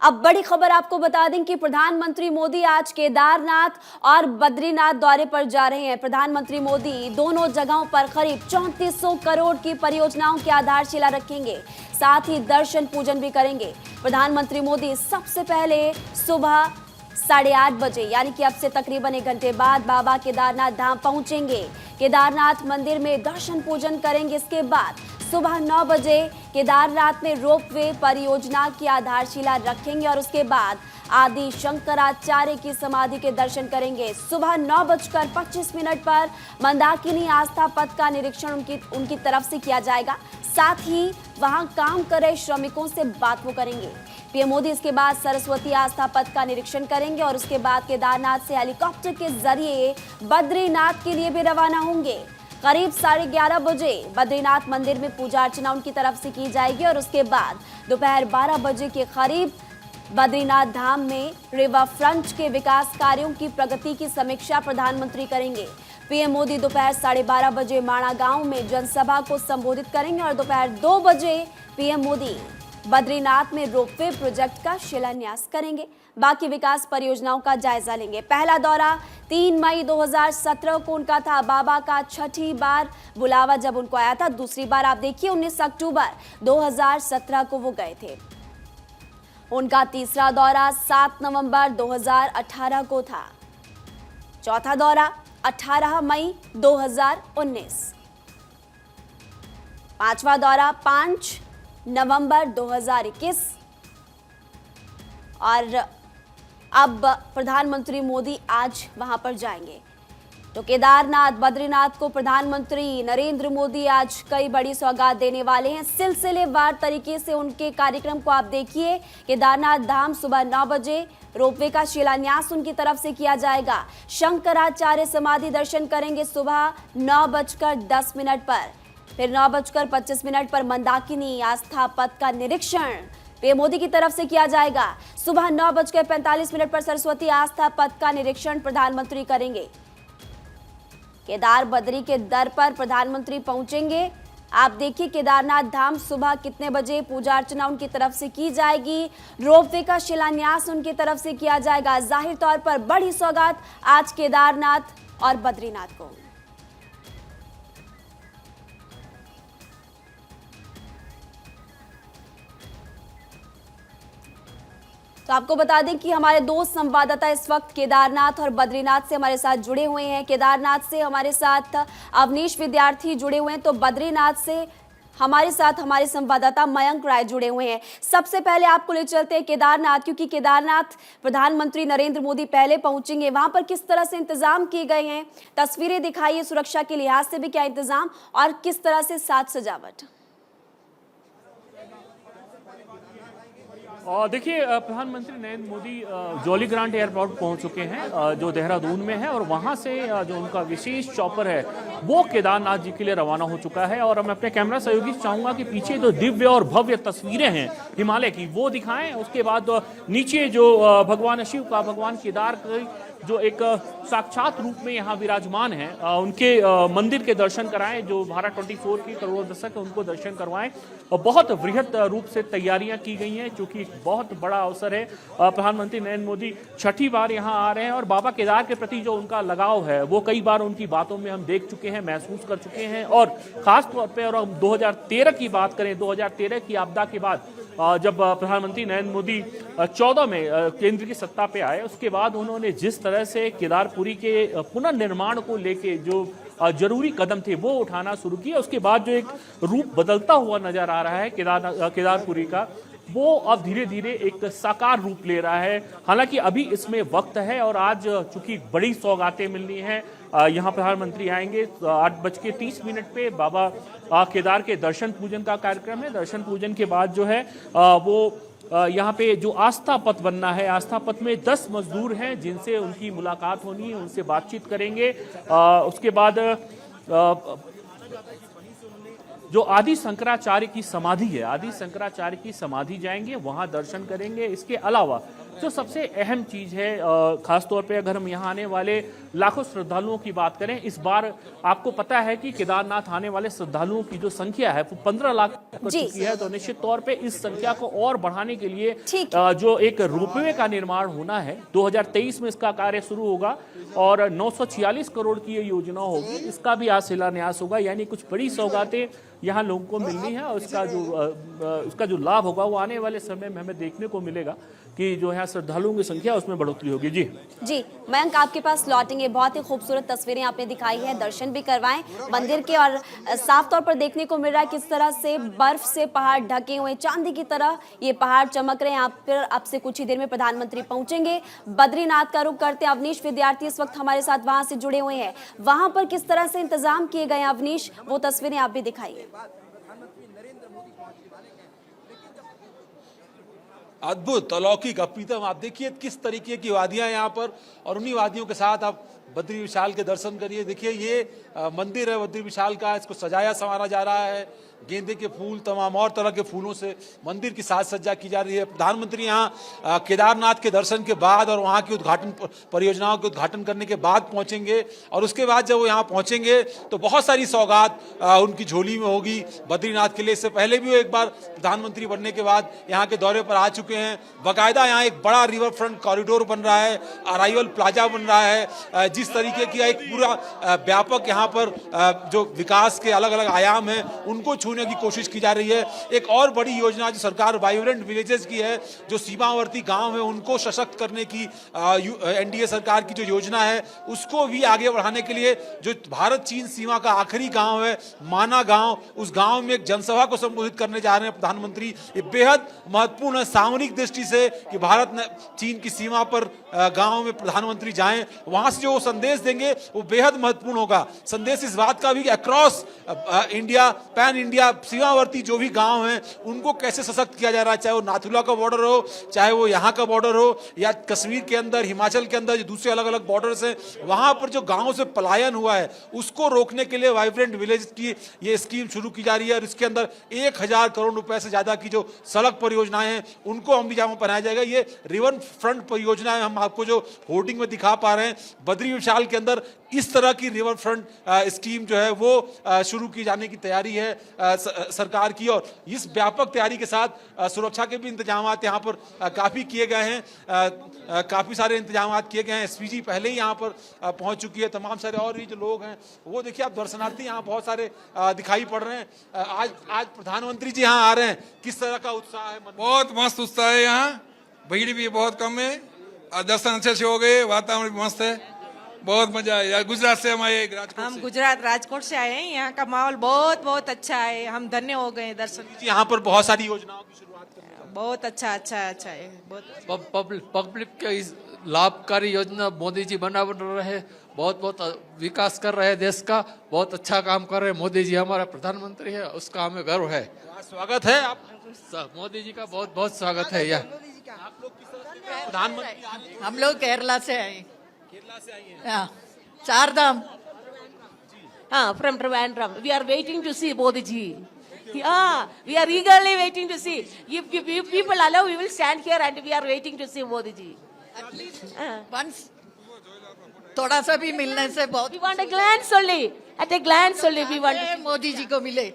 अब बड़ी खबर आपको बता दें कि प्रधानमंत्री मोदी आज केदारनाथ और बद्रीनाथ दौरे पर जा रहे हैं। प्रधानमंत्री मोदी दोनों जगहों पर करीब 3400 करोड़ की परियोजनाओं की आधारशिला रखेंगे, साथ ही दर्शन पूजन भी करेंगे। प्रधानमंत्री मोदी सबसे पहले सुबह 8:30 बजे यानी कि अब से तकरीबन 1 घंटे बाद बाबा केदारनाथ धाम पहुंचेंगे। केदारनाथ मंदिर में दर्शन पूजन करेंगे। इसके बाद सुबह 9 बजे केदारनाथ में रोपवे परियोजना की आधारशिला रखेंगे और उसके बाद आदि शंकराचार्य की समाधि के दर्शन करेंगे। सुबह 9:25 पर मंदाकिनी आस्था पथ का निरीक्षण उनकी तरफ से किया जाएगा। साथ ही वहां काम कर रहे श्रमिकों से बात वो करेंगे। पीएम मोदी इसके बाद सरस्वती आस्था पथ का निरीक्षण करेंगे और उसके बाद केदारनाथ से हेलीकॉप्टर के जरिए बद्रीनाथ के लिए भी रवाना होंगे। करीब 11:30 बजे बद्रीनाथ मंदिर में पूजा अर्चना उनकी तरफ से की जाएगी और उसके बाद दोपहर 12 बजे के करीब बद्रीनाथ धाम में रिवर फ्रंट के विकास कार्यों की प्रगति की समीक्षा प्रधानमंत्री करेंगे। पीएम मोदी दोपहर 12:30 बजे माणा गांव में जनसभा को संबोधित करेंगे और दोपहर 2 बजे पीएम मोदी बद्रीनाथ में रोपवे प्रोजेक्ट का शिलान्यास करेंगे। बाकी विकास परियोजनाओं का जायजा लेंगे। पहला दौरा 3 मई 2017 को उनका था। बाबा का छठी बार बुलावा जब उनको आया था। दूसरी बार आप देखिए 19 अक्टूबर 2017 को वो गए थे। उनका तीसरा दौरा 7 नवंबर 2018 को था। चौथा दौरा 18 मई 2019। पांचवा दौरा 5 नवंबर 2021 और अब प्रधानमंत्री मोदी आज वहां पर जाएंगे। तो केदारनाथ बद्रीनाथ को प्रधानमंत्री नरेंद्र मोदी आज कई बड़ी सौगात देने वाले हैं। सिलसिलेवार तरीके से उनके कार्यक्रम को आप देखिए। केदारनाथ धाम सुबह 9 बजे रोपवे का शिलान्यास उनकी तरफ से किया जाएगा। शंकराचार्य समाधि दर्शन करेंगे सुबह 9:10 पर। फिर 9:25 पर मंदाकिनी आस्था पथ का निरीक्षण पीएम मोदी की तरफ से किया जाएगा। सुबह 9:45 पर सरस्वती आस्था पथ का निरीक्षण प्रधानमंत्री करेंगे। केदार बद्री के दर पर प्रधानमंत्री पहुंचेंगे। आप देखिए केदारनाथ धाम सुबह कितने बजे पूजा अर्चना उनकी तरफ से की जाएगी। रोपवे का शिलान्यास उनकी तरफ से किया जाएगा। जाहिर तौर पर बड़ी सौगात आज केदारनाथ और बद्रीनाथ को। तो आपको बता दें कि हमारे 2 संवाददाता इस वक्त केदारनाथ और बद्रीनाथ से हमारे साथ जुड़े हुए हैं। केदारनाथ से हमारे साथ अवनीश विद्यार्थी जुड़े हुए हैं, तो बद्रीनाथ से हमारे साथ हमारे संवाददाता मयंक राय जुड़े हुए हैं। सबसे पहले आपको ले चलते हैं केदारनाथ, क्योंकि केदारनाथ प्रधानमंत्री नरेंद्र मोदी पहले पहुंचेंगे। वहां पर किस तरह से इंतजाम किए गए हैं, तस्वीरें दिखाइए। सुरक्षा के लिहाज से भी क्या इंतजाम और किस तरह से साज सजावट? देखिए, प्रधानमंत्री Narendra Modi jolly grant airport पहुंच चुके हैं जो देहरादून में है, और वहां से जो उनका विशेष चॉपर है वो केदारनाथ जी के लिए रवाना हो चुका है। और मैं अपने कैमरा सहयोगी से चाहूंगा कि पीछे जो दिव्य और भव्य तस्वीरें हैं हिमालय की वो दिखाएं। उसके बाद नीचे जो भगवान शिव का, भगवान केदार का जो एक साक्षात रूप में यहाँ विराजमान है, उनके मंदिर के दर्शन कराएं। जो भारत 24 की करोड़ों दर्शक है उनको दर्शन करवाएं। और बहुत वृहद रूप से तैयारियां की गई हैं, क्योंकि एक बहुत बड़ा अवसर है। प्रधानमंत्री नरेंद्र मोदी छठी बार यहाँ आ रहे हैं और बाबा केदार के प्रति जो उनका लगाव है वो कई बार उनकी बातों में हम देख चुके हैं, महसूस कर चुके हैं। और खास तौर पर और 2013 की बात करें, 2013 की आपदा के बाद जब प्रधानमंत्री नरेंद्र मोदी 14 में केंद्र की सत्ता पे आए, उसके बाद उन्होंने जिस तरह से केदारपुरी के पुनर्निर्माण को लेके जो जरूरी कदम थे वो उठाना शुरू किया, उसके बाद जो एक रूप बदलता हुआ नजर आ रहा है केदारपुरी का, वो अब धीरे धीरे एक साकार रूप ले रहा है। हालांकि अभी इसमें वक्त है और आज चूंकि बड़ी सौगातें मिलनी हैं, यहाँ प्रधानमंत्री आएंगे 8:30 पे। बाबा केदार के दर्शन पूजन का कार्यक्रम है। दर्शन पूजन के बाद जो है वो यहाँ पे जो आस्था पथ बनना है, आस्था पथ में 10 मजदूर हैं जिनसे उनकी मुलाकात होनी है, उनसे बातचीत करेंगे। उसके बाद जो आदि शंकराचार्य की समाधि है, आदि शंकराचार्य की समाधि जाएंगे, वहां दर्शन करेंगे। इसके अलावा जो सबसे अहम चीज है, खासतौर पे अगर हम यहाँ आने वाले लाखों श्रद्धालुओं की बात करें, इस बार आपको पता है कि केदारनाथ आने वाले श्रद्धालुओं की जो संख्या है वो 15 लाख कर चुकी है। तो निश्चित तौर पे इस संख्या को और बढ़ाने के लिए जो एक रोपवे का निर्माण होना है, 2023 में इसका कार्य शुरू होगा और 946 करोड़ की ये योजना होगी। इसका भी आज शिलान्यास होगा, यानी कुछ बड़ी सौगातें यहाँ लोगों को मिलनी है और उसका जो लाभ होगा वो आने वाले समय में हमें देखने को मिलेगा कि जो यहाँ श्रद्धालुओं की संख्या उसमें बढ़ोतरी होगी। जी मयंक, आपके पास लौटेंगे। बहुत ही खूबसूरत तस्वीरें आपने दिखाई है, दर्शन भी करवाएं मंदिर के, और साफ तौर पर देखने को मिल रहा है किस तरह से बर्फ से पहाड़ ढके हुए, चांदी की तरह ये पहाड़ चमक रहे हैं। आप फिर आपसे कुछ ही देर में प्रधानमंत्री पहुंचेंगे, बद्रीनाथ का रुख करते हैं। अवनीश विद्यार्थी इस वक्त हमारे साथ वहां से जुड़े हुए हैं, वहां पर किस तरह से इंतजाम किए गए हैं अवनीश, वो तस्वीरें आप भी दिखाइए। अद्भुत, अलौकिक, अप्रीतम। आप देखिए किस तरीके की वादियां यहाँ पर, और उन्हीं वादियों के साथ आप बद्री विशाल के दर्शन करिए। देखिए ये मंदिर है बद्री विशाल का, इसको सजाया संवारा जा रहा है, गेंदे के फूल, तमाम और तरह के फूलों से मंदिर की साज सज्जा की जा रही है। प्रधानमंत्री यहाँ केदारनाथ के दर्शन के बाद और वहाँ की उद्घाटन परियोजनाओं के उद्घाटन करने के बाद पहुँचेंगे, और उसके बाद जब वो यहाँ पहुँचेंगे तो बहुत सारी सौगात उनकी झोली में होगी बद्रीनाथ के लिए। इससे पहले भी वो एक बार प्रधानमंत्री बनने के बाद यहाँ के दौरे पर आ चुके हैं। बाकायदा यहाँ एक बड़ा रिवर फ्रंट कॉरिडोर बन रहा है, अराइवल प्लाजा बन रहा है। जिस तरीके की एक पूरा व्यापक यहाँ पर जो विकास के अलग अलग आयाम हैं उनको छूने की कोशिश की जा रही है। एक और बड़ी योजना जो सरकार वाइब्रेंट विलेजेस की है, जो सीमावर्ती गांव है उनको सशक्त करने की एनडीए सरकार की जो योजना है उसको भी आगे बढ़ाने के लिए, जो भारत चीन सीमा का आखिरी गांव है माना गांव, उस गांव में एक जनसभा को संबोधित करने जा रहे हैं प्रधानमंत्री। ये बेहद महत्वपूर्ण है सामरिक दृष्टि से कि भारत ने चीन की सीमा पर गांव में प्रधानमंत्री जाएं, वहां से जो संदेश देंगे वो बेहद महत्वपूर्ण होगा। संदेश इस बात का भी कि अक्रॉस इंडिया, पैन इंडिया सीमावर्ती जो भी गांव हैं उनको कैसे सशक्त किया जा रहा है, चाहे वो नाथुला का बॉर्डर हो, चाहे वो यहाँ का बॉर्डर हो, या कश्मीर के अंदर, हिमाचल के अंदर जो दूसरे अलग अलग बॉर्डर्स हैं, वहां पर जो गांव से पलायन हुआ है उसको रोकने के लिए वाइब्रेंट विलेज की ये स्कीम शुरू की जा रही है। और इसके अंदर 1000 करोड़ रुपए से ज्यादा की जो सड़क परियोजनाएं हैं उनको अमली जामा बनाया जाएगा। ये रिवर फ्रंट परियोजना है, हम आपको जो होर्डिंग में दिखा पा रहे हैं, बद्री विशाल के अंदर इस तरह की रिवर फ्रंट स्कीम जो है वो शुरू की जाने की तैयारी है सरकार की। और इस व्यापक तैयारी के साथ सुरक्षा के भी इंतजाम यहाँ पर काफी किए गए हैं, काफी सारे इंतजाम किए गए हैं। एसपीजी पहले ही यहाँ पर पहुंच चुकी है, तमाम सारे और भी जो लोग हैं वो देखिए, आप दर्शनार्थी यहाँ बहुत सारे दिखाई पड़ रहे हैं। आज प्रधानमंत्री जी यहाँ आ रहे हैं, किस तरह का उत्साह है? बहुत मस्त उत्साह है, यहाँ भीड़ भी बहुत कम है, दर्शन अच्छे से हो गए, वातावरण भी मस्त है, बहुत मजा आया। गुजरात से हम आए, हम गुजरात राजकोट से आए हैं, यहाँ का माहौल बहुत बहुत अच्छा है, हम धन्य हो गए दर्शन। यहाँ पर बहुत सारी योजनाओं की शुरुआत कर रहे हैं, बहुत अच्छा है, बहुत पब्लिक के इस लाभकारी योजना मोदी जी बना रहे, बहुत बहुत विकास कर रहे हैं देश का, बहुत अच्छा काम कर रहे हैं मोदी जी, हमारा प्रधानमंत्री है, उसका हमें गर्व है। स्वागत है आप मोदी जी का, बहुत बहुत स्वागत है। यह आप लोग किस तरह से प्रधानमंत्री? हम लोग केरला से आए, केरला से आई हैं। हाँ, चार धाम। from Trivandrum. We are waiting to see Modi ji. Yeah, we are eagerly waiting to see. If people allow, we will stand here and we are waiting to see Modi ji. Once थोड़ा सा भी मिलने से बहुत, We want a glance only. At a glance only we want to see. Modi ji को मिले।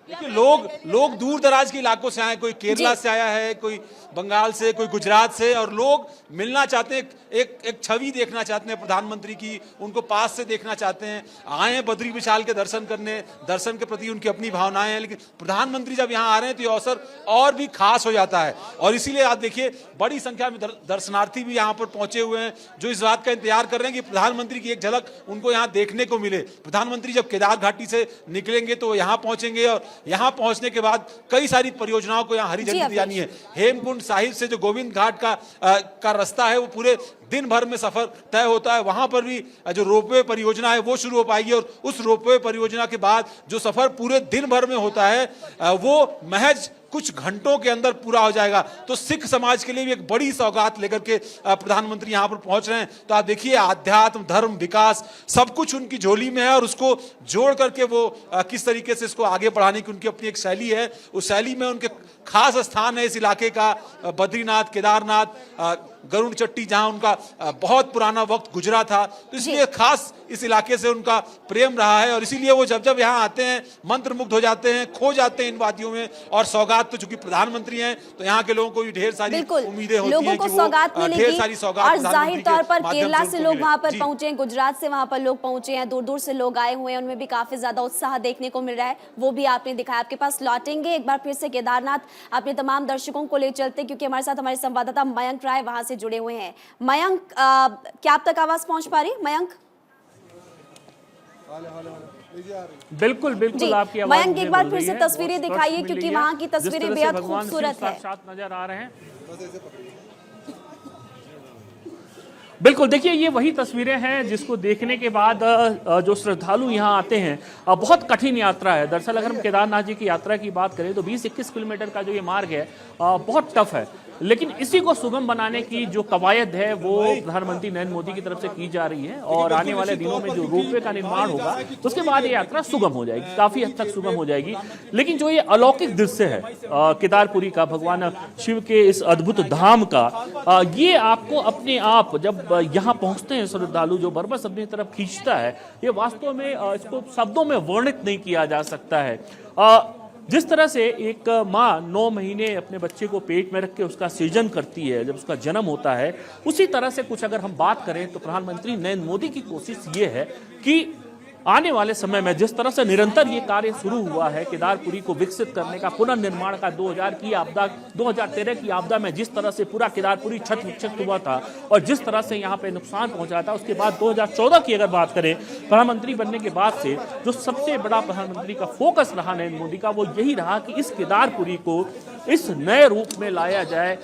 देखिए लोग दूर दराज के इलाकों से आए, कोई केरला से आया है, कोई बंगाल से, कोई गुजरात से, और लोग मिलना चाहते हैं, एक छवि देखना चाहते हैं प्रधानमंत्री की, उनको पास से देखना चाहते हैं, आए हैं बद्री विशाल के दर्शन करने, दर्शन के प्रति उनकी अपनी भावनाएं हैं। लेकिन प्रधानमंत्री जब यहाँ आ रहे हैं तो ये अवसर और भी खास हो जाता है, और इसीलिए आप देखिए बड़ी संख्या में दर्शनार्थी भी यहाँ पर पहुंचे हुए हैं, जो इस बात का इंतजार कर रहे हैं कि प्रधानमंत्री की एक झलक उनको यहाँ देखने को मिले। प्रधानमंत्री जब केदार घाटी से निकलेंगे तो यहाँ पहुंचेंगे, और यहाँ पहुंचने के बाद कई सारी परियोजनाओं को यहाँ हरी झंडी दी जानी है। हेमकुंड साहिब से जो गोविंद घाट का रास्ता है वो पूरे दिन भर में सफर तय होता है। वहां पर भी जो रोपवे परियोजना है वो शुरू हो पाएगी और उस रोपवे परियोजना के बाद जो सफर पूरे दिन भर में होता है वो महज कुछ घंटों के अंदर पूरा हो जाएगा। तो सिख समाज के लिए भी एक बड़ी सौगात लेकर के प्रधानमंत्री यहां पर पहुंच रहे हैं। तो आप देखिए, आध्यात्म, धर्म, विकास सब कुछ उनकी झोली में है और उसको जोड़ करके वो किस तरीके से इसको आगे बढ़ाने की उनकी अपनी एक शैली है। उस शैली में उनके खास स्थान है इस इलाके का बद्रीनाथ, केदारनाथ, गरुड़ चट्टी, जहां उनका बहुत पुराना वक्त गुजरा था। तो इसलिए खास इस इलाके से उनका प्रेम रहा है और इसीलिए वो जब जब यहाँ आते हैं मंत्रमुग्ध हो जाते हैं, खो जाते हैं इन वादियों में। और सौगात तो चूंकि प्रधानमंत्री हैं तो यहाँ के लोगों को भी ढेर सारी उम्मीदें होती हैं कि वो ढेर सारी सौगात और जाहिर तौर पर माध्यम केरला से लोग वहां पर जी। पहुंचे हैं, गुजरात से वहां पर लोग पहुंचे हैं, दूर दूर से लोग आए हुए हैं, उनमें भी काफी ज्यादा उत्साह देखने को मिल रहा है। वो भी आपने दिखाया। आपके पास लौटेंगे एक बार फिर से केदारनाथ, अपने तमाम दर्शकों को ले चलते क्योंकि हमारे साथ हमारे संवाददाता मयंक राय वहां से जुड़े हुए हैं। मयंक, क्या आप तक आवाज पहुंच पा रही? मयंक, बिल्कुल बिल्कुल आपकी आवाज मयंक एक बार फिर से तस्वीरें बहुत दिखाइए स्पष्ट मिल क्योंकि रही है। वहां की जिस तस्वीरें तरह से बेहद भगवान शिव खूबसूरत है। साक्षात नजर आ रहे हैं। बिल्कुल, देखिए ये वही तस्वीरें हैं जिसको देखने के बाद जो श्रद्धालु यहाँ आते हैं, बहुत कठिन यात्रा है। दरअसल अगर हम केदारनाथ जी की यात्रा की बात करें तो 20-21 किलोमीटर का जो ये मार्ग है बहुत टफ है, लेकिन इसी को सुगम बनाने की जो कवायद है वो प्रधानमंत्री नरेंद्र मोदी की तरफ से की जा रही है। और आने वाले दिनों में जो रोपवे का निर्माण होगा उसके बाद ये यात्रा सुगम हो जाएगी, काफी हद तक सुगम हो जाएगी। लेकिन जो ये अलौकिक दृश्य है केदारपुरी का, भगवान शिव के इस अद्भुत धाम का, ये आपको अपने आप जब यहाँ पहुंचते हैं श्रद्धालु, जो बरबस अपनी तरफ खींचता है, ये वास्तव में इसको शब्दों में वर्णित नहीं किया जा सकता है। जिस तरह से एक माँ 9 महीने अपने बच्चे को पेट में रख के उसका सृजन करती है जब उसका जन्म होता है, उसी तरह से कुछ अगर हम बात करें तो प्रधानमंत्री नरेंद्र मोदी की कोशिश ये है कि आने वाले समय में जिस तरह से निरंतर ये कार्य शुरू हुआ है केदारपुरी को विकसित करने का, पुनर्निर्माण का, 2013 की आपदा में जिस तरह से पूरा केदारपुरी क्षत विक्षत हुआ था और जिस तरह से यहाँ पे नुकसान पहुंचा था, उसके बाद 2014 की अगर बात करें, प्रधानमंत्री बनने के बाद से जो सबसे बड़ा प्रधानमंत्री का फोकस रहा नरेंद्र मोदी का, वो यही रहा कि इस केदारपुरी को इस नए रूप में लाया जाए,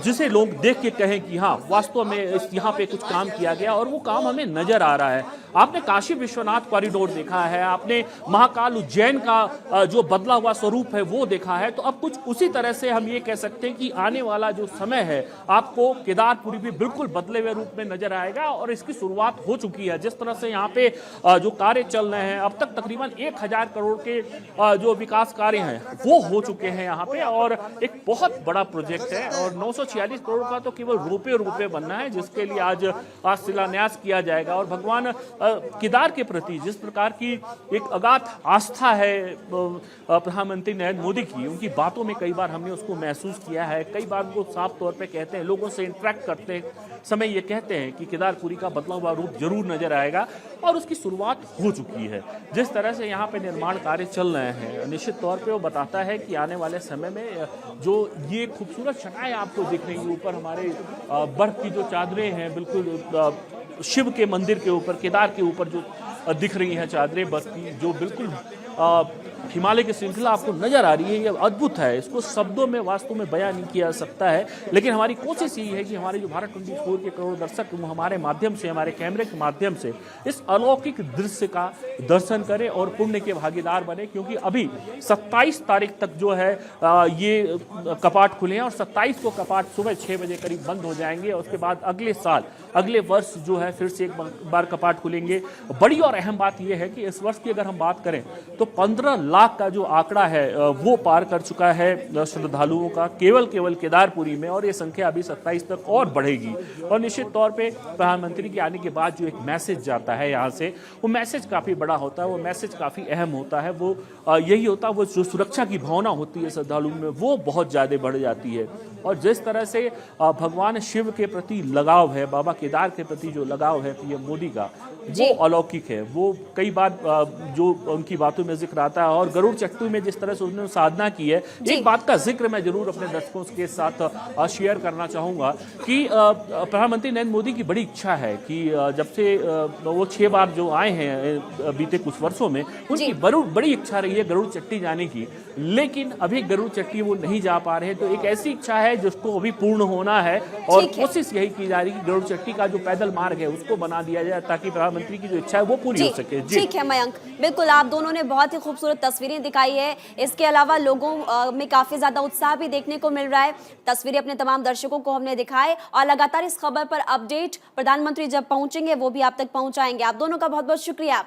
जिसे लोग देख के कहें कि हाँ वास्तव में यहाँ पे कुछ काम किया गया और वो काम हमें नजर आ रहा है। आपने काशी विश्वनाथ कॉरिडोर देखा है, आपने महाकाल उज्जैन का जो बदला हुआ स्वरूप है वो देखा है, तो अब कुछ उसी तरह से हम ये कह सकते हैं कि आने वाला जो समय है आपको केदारपुरी भी बिल्कुल बदले हुए रूप में नजर आएगा। और इसकी शुरुआत हो चुकी है। जिस तरह से यहाँ पे जो कार्य चल रहे हैं, अब तक तकरीबन 1000 करोड़ के जो विकास कार्य हैं वो हो चुके हैं यहाँ पे, और एक बहुत बड़ा प्रोजेक्ट है। और 946 करोड़ का तो केवल रुपये बनना है, जिसके लिए आज शिलान्यास किया जाएगा। और भगवान केदार के प्रति जिस प्रकार की एक अगाध आस्था है प्रधानमंत्री नरेंद्र मोदी की, उनकी बातों में कई बार हमने उसको महसूस किया है। कई बार वो साफ तौर पे कहते हैं, लोगों से इंटरेक्ट करते समय ये कहते हैं कि केदारपुरी का बदला हुआ रूप जरूर नजर आएगा और उसकी शुरुआत हो चुकी है। जिस तरह से यहाँ पे निर्माण कार्य चल रहे हैं, निश्चित तौर पे वो बताता है कि आने वाले समय में जो ये खूबसूरत छटाएं आपको दिख रही है ऊपर, हमारे बर्फ की जो चादरें हैं बिल्कुल शिव के मंदिर के ऊपर, केदार के ऊपर जो दिख रही हैं चादरें बर्फ की, जो बिल्कुल हिमालय की श्रृंखला आपको नजर आ रही है, ये अद्भुत है। इसको शब्दों में वास्तव में बयां नहीं किया जा सकता है, लेकिन हमारी कोशिश यही है कि हमारे जो भारत 24 के करोड़ दर्शक वो हमारे माध्यम से, हमारे कैमरे के माध्यम से इस अलौकिक दृश्य का दर्शन करें और पुण्य के भागीदार बने। क्योंकि अभी 27 तारीख तक जो है ये कपाट खुले हैं और 27 को कपाट सुबह 6 बजे करीब बंद हो जाएंगे। और उसके बाद अगले साल, अगले वर्ष जो है फिर से एक बार कपाट खुलेंगे। बड़ी और अहम बात यह है कि इस वर्ष की अगर हम बात करें तो 15 लाख का जो आंकड़ा है वो पार कर चुका है श्रद्धालुओं का केवल केदारपुरी में, और ये संख्या अभी 27 तक और बढ़ेगी। और निश्चित तौर पे प्रधानमंत्री के आने के बाद जो एक मैसेज जाता है यहाँ से, वो मैसेज काफ़ी बड़ा होता है, वो मैसेज काफ़ी अहम होता है। वो यही होता है, वो जो सुरक्षा की भावना होती है श्रद्धालुओं में वो बहुत ज़्यादा बढ़ जाती है। और जिस तरह से भगवान शिव के प्रति लगाव है, बाबा केदार के प्रति जो लगाव है पीएम मोदी का, वो अलौकिक है। वो कई बार जो उनकी बातों में जिक्र आता है और गरुड़ चट्टू में जिस तरह से उन्होंने साधना की है, एक बात का जिक्र मैं जरूर अपने दर्शकों के साथ शेयर करना चाहूंगा कि प्रधानमंत्री नरेंद्र मोदी की बड़ी इच्छा है कि जब से वो 6 बार जो आए हैं बीते कुछ वर्षों में, उनकी बड़ी इच्छा रही है गरुड़ चट्टी जाने की, लेकिन अभी गरुड़ चट्टी वो नहीं जा पा रहे हैं। तो एक ऐसी इच्छा है जिसको अभी पूर्ण होना है और कोशिश यही की जा रही है कि गरुड़ चट्टी का जो पैदल मार्ग है उसको बना दिया जाए ताकि प्रधानमंत्री की जो इच्छा है वो पूरी हो सके। ठीक है मयंक, बिल्कुल आप दोनों ने बहुत ही खूबसूरत तस्वीरें दिखाई है। इसके अलावा लोगों में काफी ज्यादा उत्साह भी देखने को मिल रहा है। तस्वीरें अपने तमाम दर्शकों को हमने दिखाए और लगातार इस खबर पर अपडेट प्रधानमंत्री जब पहुंचेंगे वो भी आप तक पहुंचाएंगे। आप दोनों का बहुत बहुत शुक्रिया।